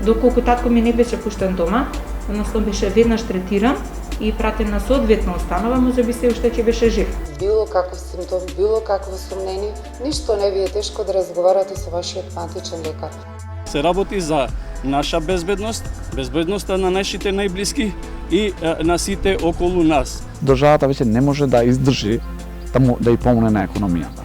Доколку татко ми не беше пуштен дома, односно беше веднаш третиран и пратен на соодветна установа, можеби се уште ќе беше жив. Било каков симптом, било какво сомнение, ништо не ви е тешко да разговарате со вашиот мантичен лекар. Се работи за наша безбедност, безбедноста на нашите најблиски и на сите околу нас. Државата веќе не може да издржи да и помогне на економијата.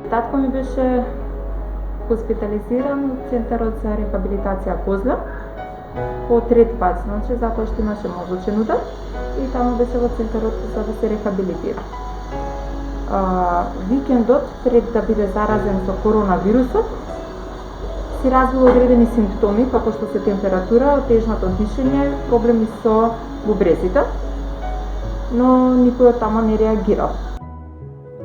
Татко ми беше хоспитализиран во Центарот за рехабилитација Козла по трет пат, значи затоа што имаше мозочен удар и таму беше во Центарот за да се рехабилитира. Викендот, пред да биде заразен со коронавирусот, си развил одредени симптоми, како што се температура, отежнато дишење, проблеми со бубрезите, но никој од тама не реагирал.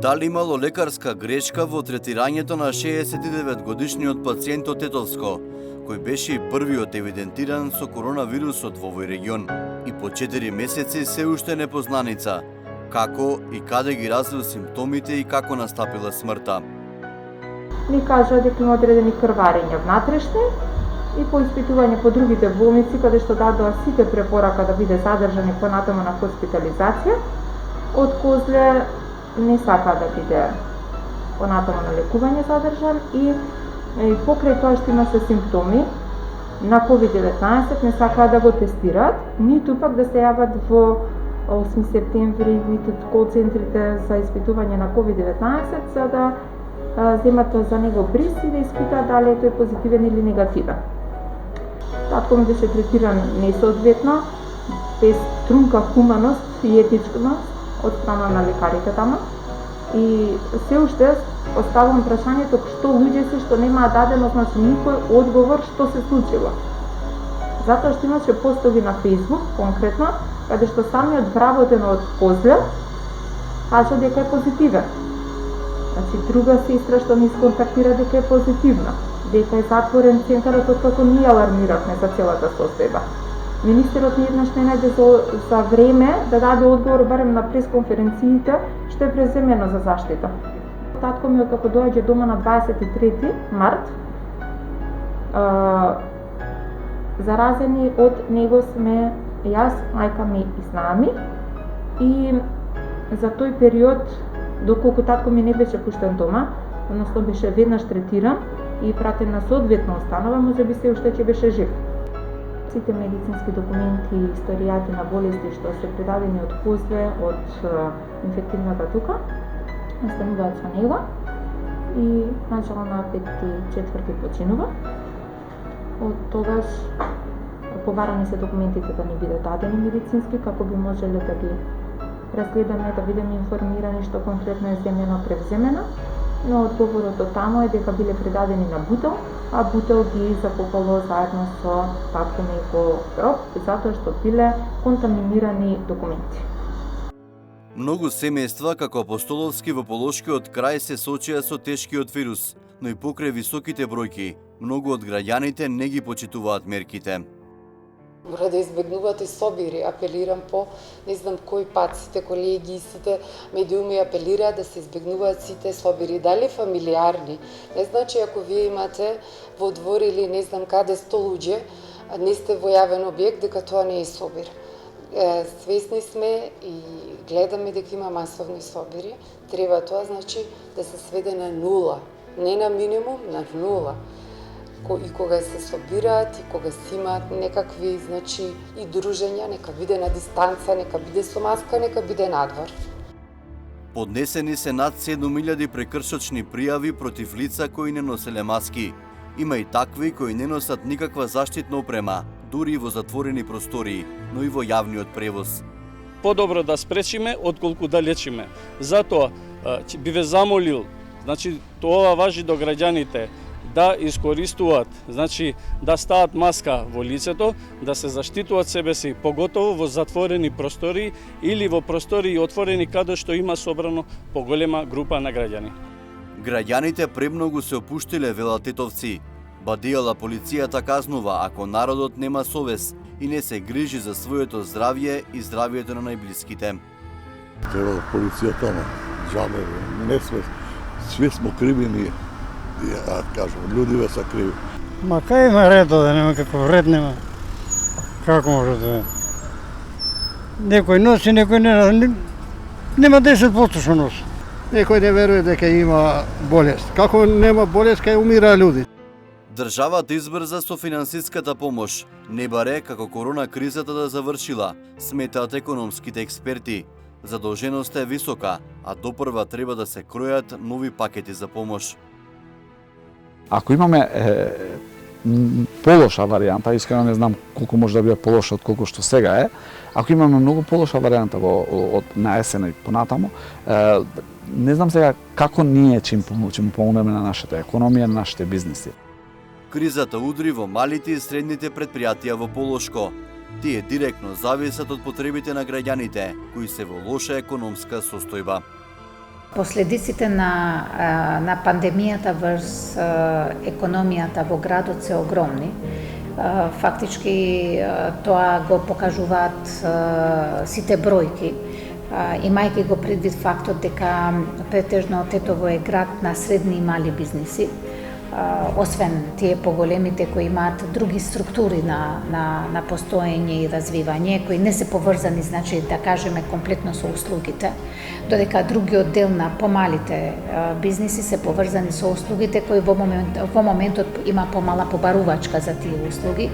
Дали имало лекарска грешка во третирањето на 69-годишниот пациент од Тетовско, кој беше и првиот евидентиран со коронавирусот во овој регион и по 4 месеци се уште непознаница, како и каде ги развил симптомите и како настапила смртта. Ни кажа дека има одредени крварења внатрешни и по испитување по другите болници, каде што дадоа сите препорака да биде задржан и понатаму на хоспитализација, од Козле не сака да биде понатаму на лекување задржан и покрај тоа што имаше симптоми на COVID-19 не сакаа да го тестираат, ниту пак да се јават во 8 септември, ниту кол центрите за испитување на COVID-19, за да земат за него бриз и да испитаат дали тој е позитивен или негативен. Татко ми беше третиран несоодветно, без трунка хуманост и етичност од страна на лекарите тама. И се уште оставам прашањето што луѓе се што немаа дадено, значи никој одговор што се случило. Затоа што имаше постови на Facebook конкретно, каде што самиот вработен од Козле кажа дека е позитивен. Значи друга сестра што ни сконтактира дека е позитивна, дека е затворен центарот откако ние алармиравме за целата состојба. Министерот нееднаш не најде за време да даде одговор барем на пресконференциите што е преземено за заштита. Татко ми откако доаѓа дома на 23 март, заразени од него сме јас, мајка ми и снами и за тој период, доколку татко ми не беше пуштен дома, односно беше веднаш третиран и пратен на соодветна установа, можеби се уште ќе беше жив. Сите медицински документи и историјати на болести што се предадени од Козле, од инфективната тука, настануваат со него и начало на 5.4. починува. Од тогаш побарани се документите да ни бидат дадени медицински, како би можеле да ги разгледаме, да бидеме информирани што конкретно е земено превземено, но одговорот од таму е дека биле предадени на Бутел, а Бутел ги закопало заедно со татко ми во гроб, затоа што биле контаминирани документи. Многу семејства, како Апостоловски во Полошкиот крај, се соочија со тешкиот вирус, но и покрај високите бројки, многу од граѓаните не ги почитуваат мерките. Мора да избегнувате собири, апелирам по, не знам кој пат, сите колеги, сите медиуми апелираат да се избегнуваат сите собири, дали фамилиарни. Не значи ако вие имате во двор или не знам каде 100 луѓе, не сте во јавен објект, дека тоа не е собир. Свесни сме и гледаме дека има масовни собири, треба тоа значи да се сведе на нула, не на минимум, на нула. И кога се собираат, и кога си имаат некакви, значи, и дружења, нека биде на дистанца, нека биде со маска, нека биде надвор. Поднесени се над 7000 прекршочни пријави против лица кои не носеле маски. Има и такви кои не носат никаква заштитна опрема, дури и во затворени простории, но и во јавниот превоз. подобро да спречиме отколку да лечиме. Затоа би ве замолил, значи тоа важи до граѓаните, да искористуваат, значи да стават маска во лицето, да се заштитуваат себе си, поготово во затворени простори или во простори отворени каде што има собрано поголема група на граѓани. Граѓаните премногу се опуштиле, велат тетовци. Бадијала полицијата кажнува ако народот нема совест и не се грижи за своето здравје и здравјето на најблиските. Треба полицијата на џабе, не све смо криви ние. Ја кажам, луѓе се криви. Ма кај има ред да нема каков ред нема? Како може да е? Некој носи, некој не, нема 10% што носи. Некој не верува дека има болест. Како нема болест, кај умира луѓе. Државата избрза со финансиската помош. Не баре како корона кризата да завршила, сметаат економските експерти. Задолженоста е висока, а допрва треба да се кројат нови пакети за помош. Ако имаме полоша варијанта, искрено не знам колку може да биде полоша од колку што сега е, ако имаме многу полоша варијанта од на есен и понатаму, не знам сега како ние ќе им помогнеме на нашата економија, на нашите бизнеси. Кризата удри во малите и средните предпријатија во Полошко. Тие директно зависат од потребите на граѓаните, кои се во лоша економска состојба. Последиците на пандемијата врз економијата во градот се огромни. Фактички тоа го покажуваат сите бројки, имајќи го предвид фактот дека претежно Тетово е град на средни и мали бизнеси. Освен тие поголемите кои имаат други структури на постоење и развивање, кои не се поврзани, значи да кажеме комплетно со услугите, додека другиот дел на помалите бизниси се поврзани со услугите кои во моментот има помала побарувачка за тие услуги.